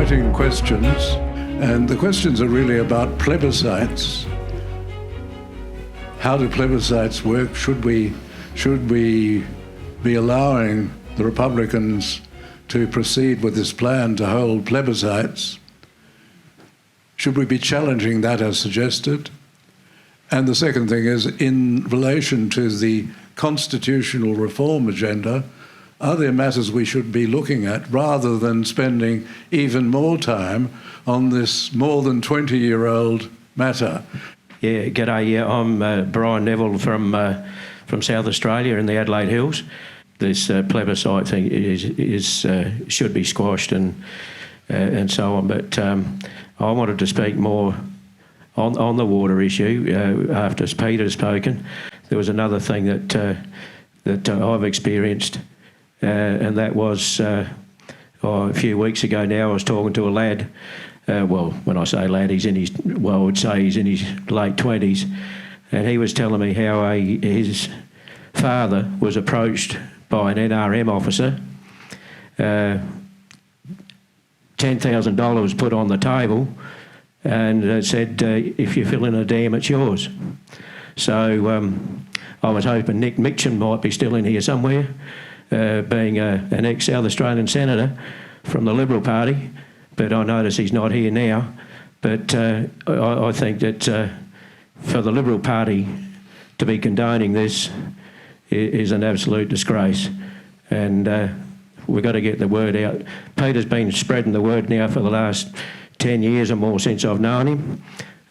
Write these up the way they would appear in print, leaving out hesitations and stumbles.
writing questions, and the questions are really about plebiscites. How do plebiscites work? Should we be allowing the Republicans to proceed with this plan to hold plebiscites? Should we be challenging that as suggested? And the second thing is, in relation to the constitutional reform agenda, are there matters we should be looking at rather than spending even more time on this more than 20-year-old matter? Yeah, g'day. Yeah, I'm Brian Neville from South Australia in the Adelaide Hills. This plebiscite thing should be squashed and so on. But I wanted to speak more on the water issue after Peter's spoken. There was another thing that I've experienced, and that was a few weeks ago now. I was talking to a lad. Well, when I say lad, I would say he's in his late 20s, and he was telling me how his father was approached by an NRM officer. $10,000 was put on the table, and said, if you fill in a dam, it's yours. So I was hoping Nick Minchin might be still in here somewhere, being an ex-South Australian senator from the Liberal Party, but I notice he's not here now. But I think that for the Liberal Party to be condoning this is an absolute disgrace, and we've got to get the word out. Peter's been spreading the word now for the last 10 years or more since I've known him,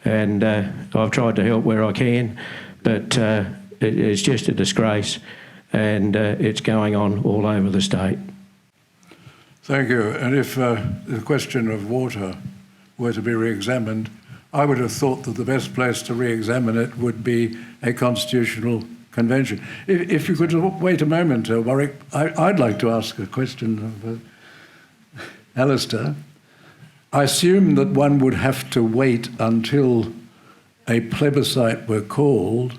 and I've tried to help where I can, but it's just a disgrace, and it's going on all over the state. Thank you. And if the question of water were to be re-examined, I would have thought that the best place to re-examine it would be a constitutional convention. If you could wait a moment, Warwick, I'd like to ask a question of Alistair. I assume that one would have to wait until a plebiscite were called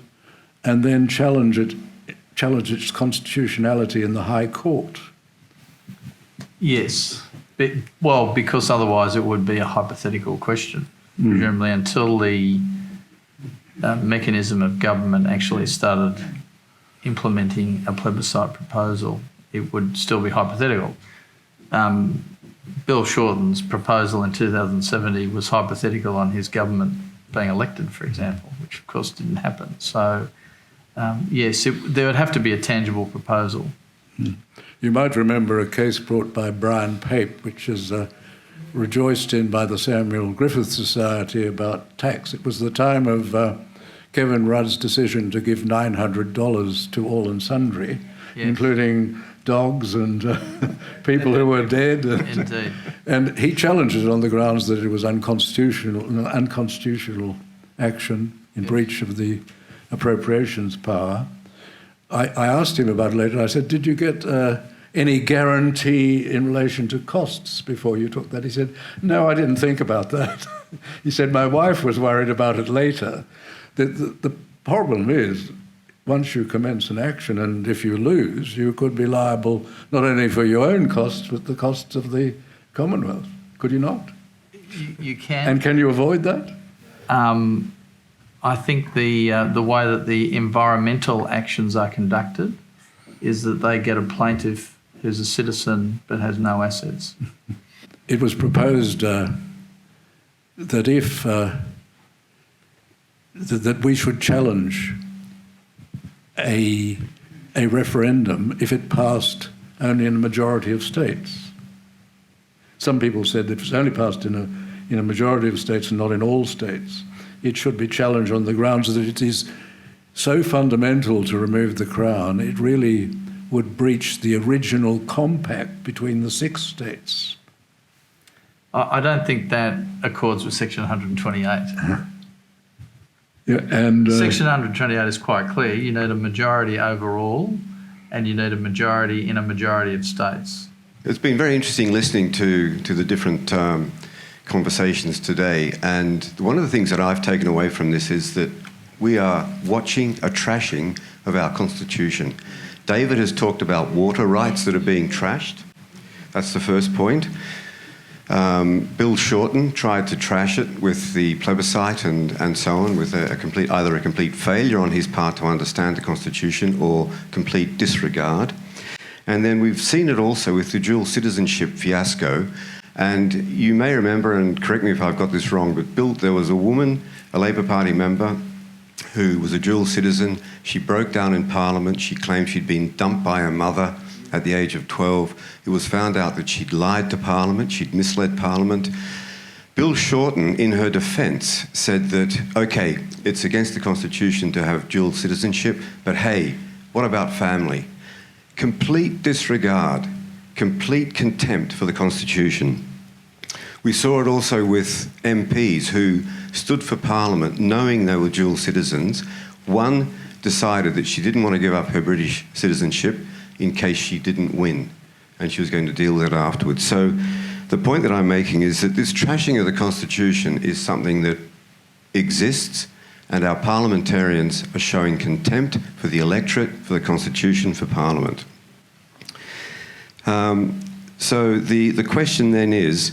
and then challenge its constitutionality in the High Court. Yes. Well, because otherwise it would be a hypothetical question, presumably, until the mechanism of government actually started implementing a plebiscite proposal, it would still be hypothetical. Bill Shorten's proposal in 2070 was hypothetical on his government being elected, for example, which of course didn't happen. So, yes, there would have to be a tangible proposal. You might remember a case brought by Brian Pape, which is rejoiced in by the Samuel Griffith Society about tax. It was the time of Kevin Rudd's decision to give $900 to all and sundry, yes, including dogs and people who were dead. Indeed. And he challenged it on the grounds that it was unconstitutional action in breach of the appropriations power. I asked him about it later. I said, did you get any guarantee in relation to costs before you took that? He said, no, I didn't think about that. He said, my wife was worried about it later. The problem is, once you commence an action and if you lose, you could be liable not only for your own costs, but the costs of the Commonwealth. Could you not? You can. And can you avoid that? I think the way that the environmental actions are conducted is that they get a plaintiff who's a citizen but has no assets. It was proposed that if that we should challenge a referendum if it passed only in a majority of states. Some people said that if it's only passed in a majority of states and not in all states, it should be challenged on the grounds that it is so fundamental to remove the Crown, it really would breach the original compact between the 6 states. I don't think that accords with Section 128. Yeah, and Section 128 is quite clear. You need a majority overall and you need a majority in a majority of states. It's been very interesting listening to the different conversations today, and one of the things that I've taken away from this is that we are watching a trashing of our Constitution. David has talked about water rights that are being trashed. That's the first point. Bill Shorten tried to trash it with the plebiscite and so on, with either a complete failure on his part to understand the Constitution or complete disregard. And then we've seen it also with the dual citizenship fiasco. And you may remember, and correct me if I've got this wrong, but there was a woman, a Labor Party member, who was a dual citizen. She broke down in Parliament. She claimed she'd been dumped by her mother at the age of 12. It was found out that she'd lied to Parliament, she'd misled Parliament. Bill Shorten, in her defence, said that, OK, it's against the Constitution to have dual citizenship, but hey, what about family? Complete disregard, complete contempt for the Constitution. We saw it also with MPs who stood for Parliament knowing they were dual citizens. One decided that she didn't want to give up her British citizenship in case she didn't win, and she was going to deal with it afterwards. So the point that I'm making is that this trashing of the Constitution is something that exists, and our parliamentarians are showing contempt for the electorate, for the Constitution, for Parliament. So the question then is,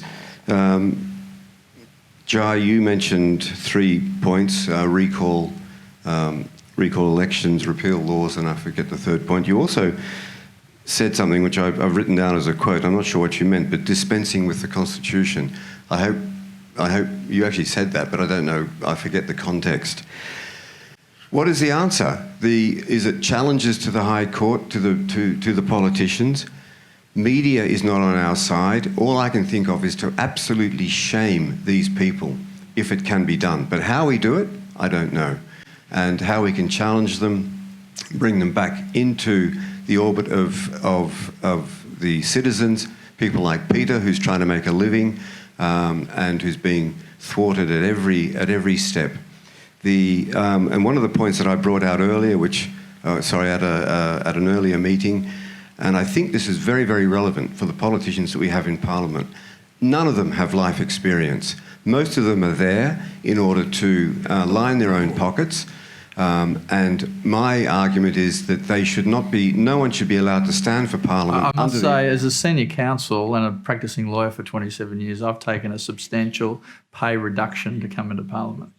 Jai, you mentioned 3 points, recall elections, repeal laws, and I forget the third point. You also said something which I've written down as a quote. I'm not sure what you meant, but dispensing with the Constitution. I hope you actually said that, but I don't know. I forget the context. What is the answer? Is it challenges to the High Court, to the politicians? Media is not on our side. All I can think of is to absolutely shame these people, if it can be done. But how we do it, I don't know. And how we can challenge them, bring them back into the orbit of the citizens, people like Peter, who's trying to make a living and who's being thwarted at every step. And one of the points that I brought out earlier, at an earlier meeting, and I think this is very, very relevant for the politicians that we have in Parliament. None of them have life experience. Most of them are there in order to line their own pockets. And my argument is that no one should be allowed to stand for Parliament. I must say, as a senior counsel and a practicing lawyer for 27 years, I've taken a substantial pay reduction to come into Parliament.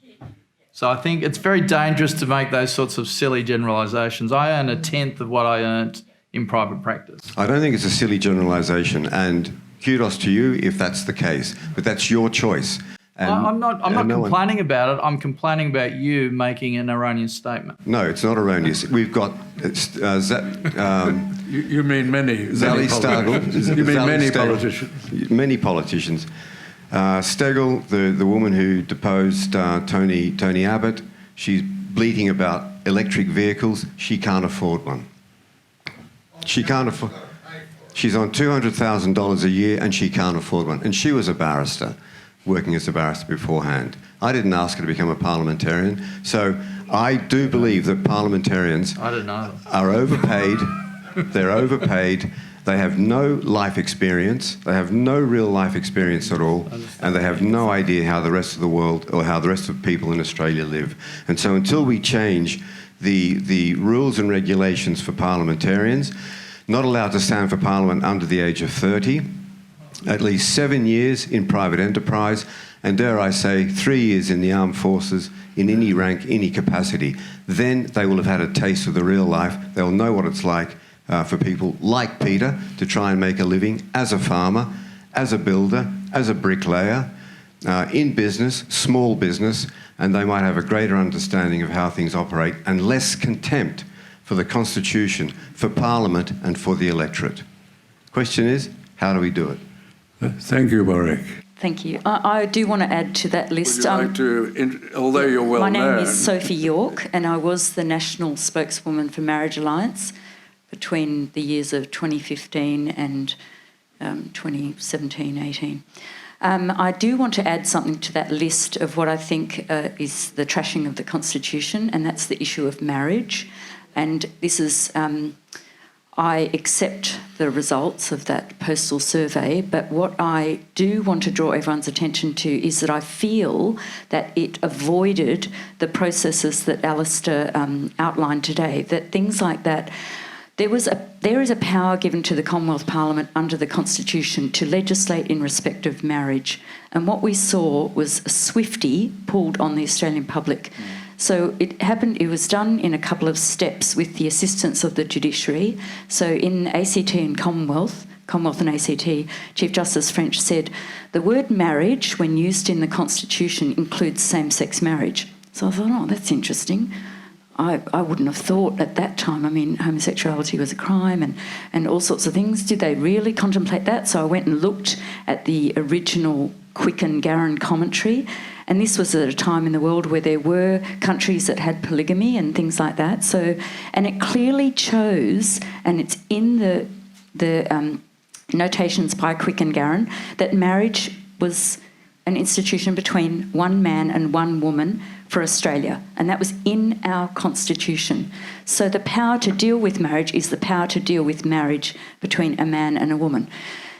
So I think it's very dangerous to make those sorts of silly generalisations. I earn a tenth of what I earned in private practice. I don't think it's a silly generalisation, and kudos to you if that's the case, but that's your choice. And I'm not complaining about it. I'm complaining about you making an erroneous statement. No, it's not erroneous. We've got... you mean many politicians. You mean many politicians. Many politicians. Stegel, the woman who deposed Tony Abbott, she's bleating about electric vehicles. She can't afford one. She can't afford... She's on $200,000 a year and she can't afford one. And she was a barrister, working as a barrister beforehand. I didn't ask her to become a parliamentarian. So I do believe that parliamentarians are overpaid. They're overpaid. They have no life experience. They have no real life experience at all. And they have no idea how the rest of the world or how the rest of people in Australia live. And so until we change the rules and regulations for parliamentarians, not allowed to stand for Parliament under the age of 30, at least 7 years in private enterprise, and dare I say, 3 years in the armed forces, in any rank, any capacity. Then they will have had a taste of the real life. They'll know what it's like for people like Peter to try and make a living as a farmer, as a builder, as a bricklayer, in business, small business, and they might have a greater understanding of how things operate and less contempt for the Constitution, for Parliament and for the electorate. Question is, how do we do it? Thank you, Warwick. Thank you. I do want to add to that list. Would you like to, although you're well known... My name is Sophie York, and I was the National Spokeswoman for Marriage Alliance between the years of 2015 and 2017-18. I do want to add something to that list of what I think is the trashing of the Constitution, and that's the issue of marriage. And this is... I accept the results of that postal survey, but what I do want to draw everyone's attention to is that I feel that it avoided the processes that Alistair outlined today, that things like that, There is a power given to the Commonwealth Parliament under the Constitution to legislate in respect of marriage. And what we saw was a Swiftie pulled on the Australian public. So it was done in a couple of steps with the assistance of the judiciary. So in ACT and Commonwealth and ACT, Chief Justice French said, the word marriage, when used in the Constitution, includes same-sex marriage. So I thought, oh, that's interesting. I wouldn't have thought at that time. I mean, homosexuality was a crime and all sorts of things. Did they really contemplate that? So I went and looked at the original Quick and Garran commentary, and this was at a time in the world where there were countries that had polygamy and things like that. So, and it clearly chose, and it's in the notations by Quick and Garran, that marriage was an institution between one man and one woman for Australia, and that was in our Constitution. So the power to deal with marriage is the power to deal with marriage between a man and a woman.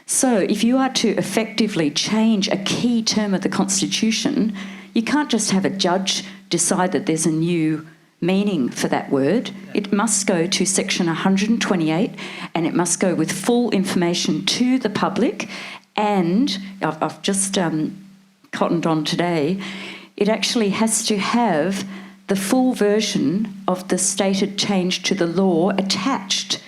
So if you are to effectively change a key term of the Constitution, you can't just have a judge decide that there's a new meaning for that word. It must go to section 128, and it must go with full information to the public. And I've just cottoned on today, it actually has to have the full version of the stated change to the law attached.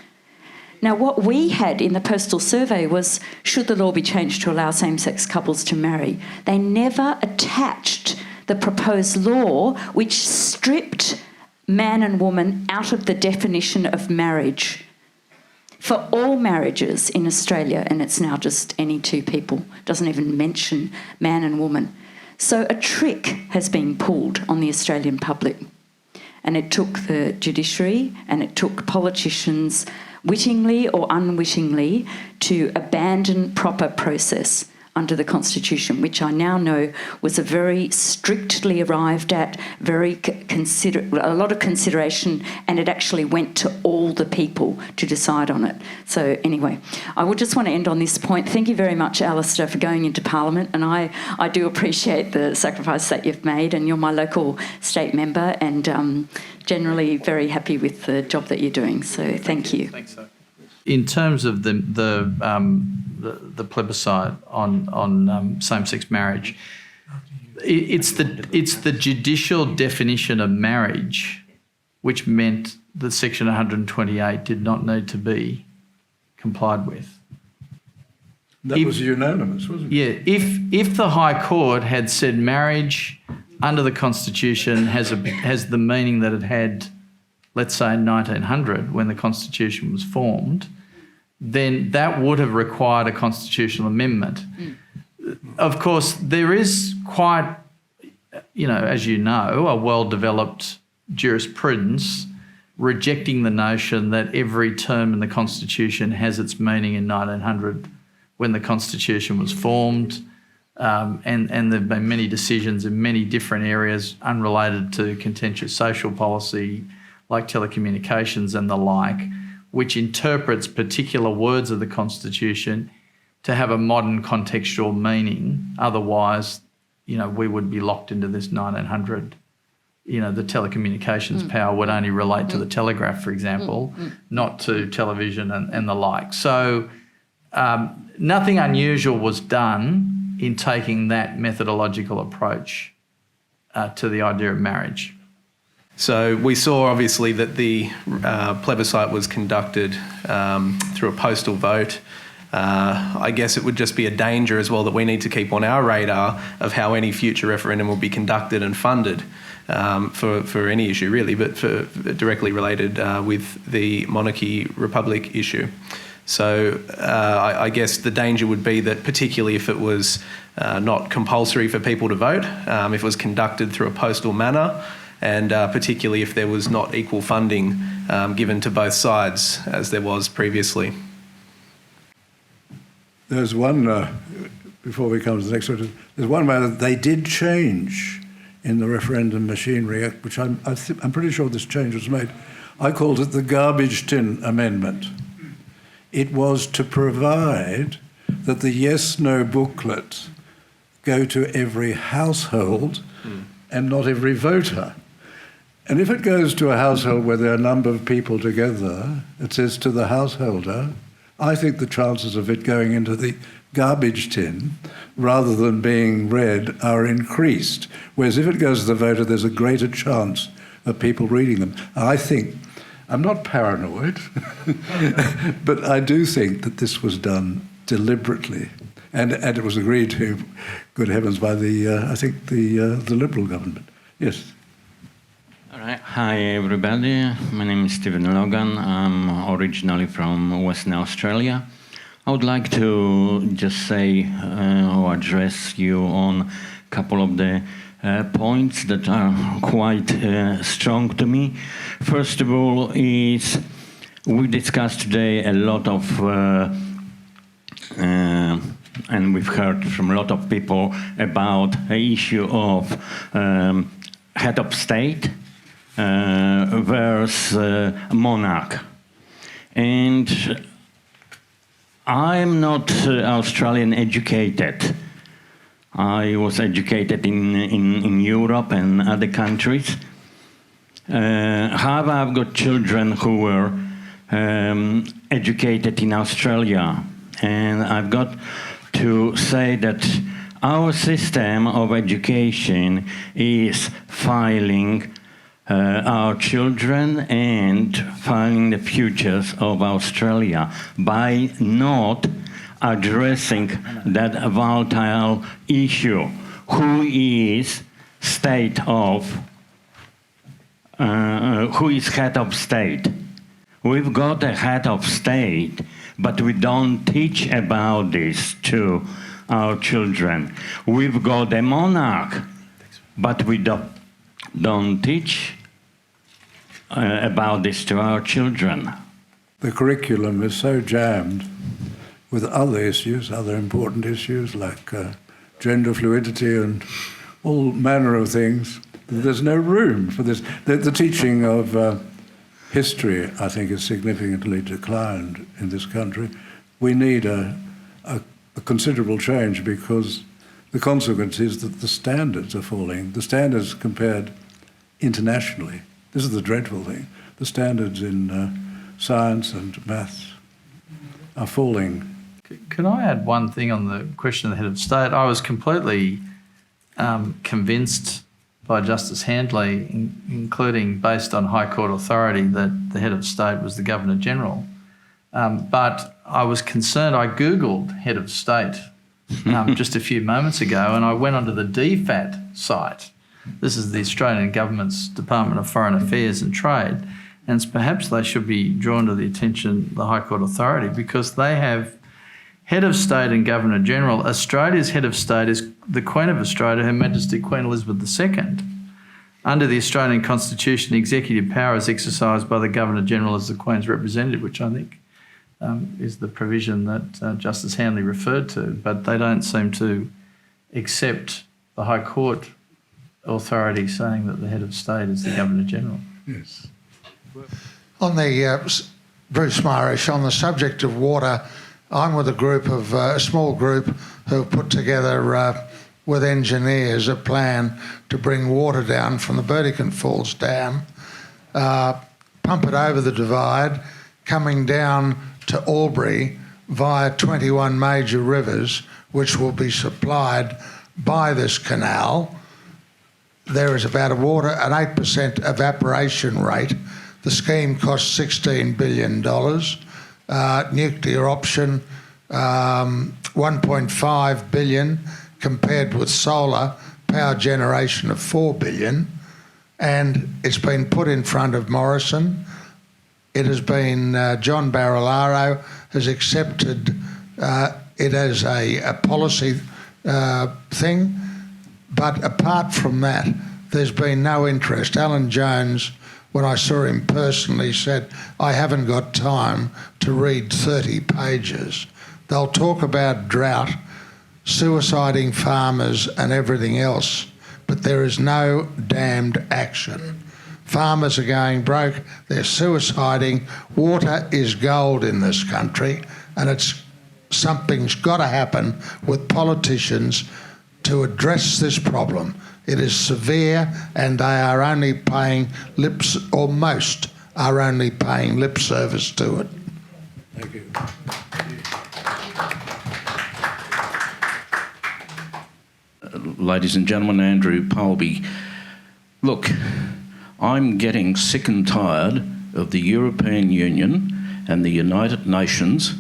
Now, what we had in the postal survey was, should the law be changed to allow same-sex couples to marry? They never attached the proposed law, which stripped man and woman out of the definition of marriage for all marriages in Australia, and it's now just any two people. It doesn't even mention man and woman. So a trick has been pulled on the Australian public, and it took the judiciary and it took politicians wittingly or unwittingly to abandon proper process under the Constitution, which I now know was a very strictly arrived at, a lot of consideration, and it actually went to all the people to decide on it. So anyway, I would just want to end on this point. Thank you very much, Alistair, for going into Parliament, and I do appreciate the sacrifice that you've made, and you're my local state member, and generally very happy with the job that you're doing. So thank you. Thanks, sir. In terms of the plebiscite on same-sex marriage, it's the judicial definition of marriage, which meant that Section 128 did not need to be complied with. That was unanimous, wasn't it? Yeah. If the High Court had said marriage under the Constitution has the meaning that it had, let's say, in 1900 when the Constitution was formed, then that would have required a constitutional amendment. Of course, there is quite, as you know, a well-developed jurisprudence rejecting the notion that every term in the Constitution has its meaning in 1900 when the Constitution was formed. And there have been many decisions in many different areas unrelated to contentious social policy, like telecommunications and the like, which interprets particular words of the Constitution to have a modern contextual meaning. Otherwise, we would be locked into this 1900. The telecommunications power would only relate to the telegraph, for example, not to television and the like. So nothing unusual was done in taking that methodological approach to the idea of marriage. So we saw obviously that the plebiscite was conducted through a postal vote. I guess it would just be a danger as well that we need to keep on our radar of how any future referendum will be conducted and funded for any issue really, but for directly related with the monarchy republic issue. So I guess the danger would be that particularly if it was not compulsory for people to vote, if it was conducted through a postal manner, and particularly if there was not equal funding given to both sides as there was previously. There's one, before we come to the next one, there's one matter that they did change in the referendum machinery, which I'm pretty sure this change was made. I called it the garbage tin amendment. It was to provide that the yes-no booklet go to every household and not every voter. And if it goes to a household where there are a number of people together, it says to the householder, I think the chances of it going into the garbage tin rather than being read are increased. Whereas if it goes to the voter, there's a greater chance of people reading them. I think, I'm not paranoid, but I do think that this was done deliberately. And it was agreed to, good heavens, by I think the Liberal government. Yes. All right. Hi, everybody. My name is Stephen Logan. I'm originally from Western Australia. I would like to just say or address you on a couple of the points that are quite strong to me. First of all is we discussed today a lot of and we've heard from a lot of people about the issue of head of state versus monarch. And I'm not Australian educated. I was educated in Europe and other countries. However, I've got children who were educated in Australia. And I've got to say that our system of education is filing our children and filing the futures of Australia by not addressing that volatile issue. Who is who is head of state? We've got a head of state, but we don't teach about this to our children. We've got a monarch, but we don't teach about this to our children. The curriculum is so jammed with other issues, other important issues like gender fluidity and all manner of things. There's no room for this. The teaching of history, I think, is significantly declined in this country. We need a considerable change because the consequence is that the standards are falling. The standards compared internationally. This is the dreadful thing. The standards in science and maths are falling. Can I add one thing on the question of the head of state? I was completely convinced by Justice Handley, including based on High Court authority, that the head of state was the Governor-General. But I was concerned. I Googled head of state just a few moments ago, and I went onto the DFAT site. This is the Australian Government's Department of Foreign Affairs and Trade, and perhaps they should be drawn to the attention of the High Court authority because they have head of state and Governor-General. Australia's head of state is the Queen of Australia, Her Majesty Queen Elizabeth II. Under the Australian Constitution, the executive power is exercised by the Governor-General as the Queen's representative, which I think is the provision that Justice Handley referred to, but they don't seem to accept the High Court authority saying that the head of state is the Governor-General. Yes. On the Bruce Myrish, on the subject of water, I'm with a small group who have put together with engineers a plan to bring water down from the Burdekin Falls Dam, pump it over the divide, coming down to Albury via 21 major rivers, which will be supplied by this canal. There is about an 8% evaporation rate. The scheme costs $16 billion. Nuclear option, 1.5 billion, compared with solar power generation of 4 billion. And it's been put in front of Morrison. It has been, John Barilaro has accepted it as a policy thing. But apart from that, there's been no interest. Alan Jones, when I saw him personally, said, I haven't got time to read 30 pages. They'll talk about drought, suiciding farmers and everything else, but there is no damned action. Farmers are going broke, they're suiciding. Water is gold in this country, and something's got to happen with politicians to address this problem. It is severe, and they are only paying or most are only paying lip service to it. Thank you. Ladies and gentlemen, Andrew Polby. Look, I'm getting sick and tired of the European Union and the United Nations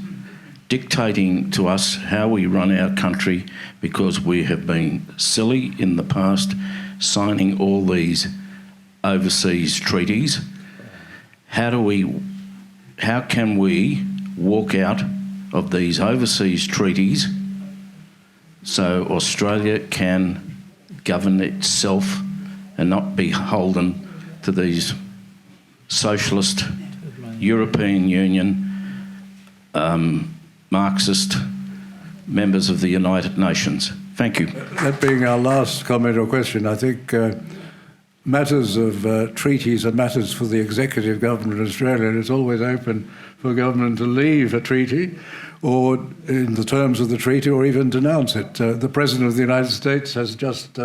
dictating to us how we run our country, because we have been silly in the past signing all these overseas treaties. How can we walk out of these overseas treaties so Australia can govern itself and not be beholden to these socialist European Union Marxist members of the United Nations? Thank you. That being our last comment or question, I think matters of treaties are matters for the executive government of Australia, and it's always open for government to leave a treaty or in the terms of the treaty or even denounce it. The President of the United States has just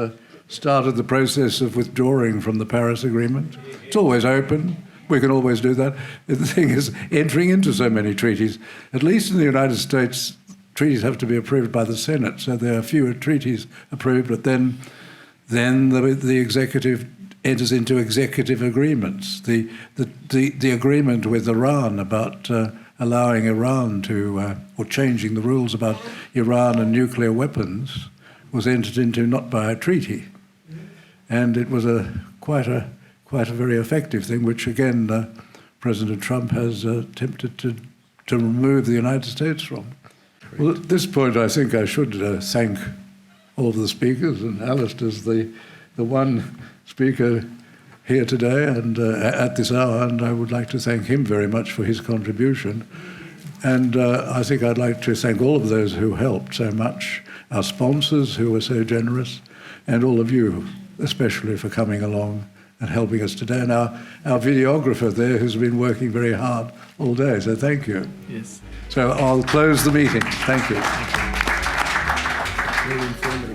started the process of withdrawing from the Paris Agreement. It's always open. We can always do that. The thing is, entering into so many treaties, at least in the United States, treaties have to be approved by the Senate, so there are fewer treaties approved, but then the executive enters into executive agreements. The agreement with Iran about allowing Iran to, or changing the rules about Iran and nuclear weapons was entered into not by a treaty. And it was quite a very effective thing, which again President Trump has attempted to remove the United States from. Well, at this point, I think I should thank all of the speakers, and Alistair's the one speaker here today and at this hour, and I would like to thank him very much for his contribution. And I think I'd like to thank all of those who helped so much, our sponsors who were so generous, and all of you, especially for coming along and helping us today, and our videographer there who's been working very hard all day, so thank you. Yes. So I'll close the meeting. Thank you. Thank you. Very informative.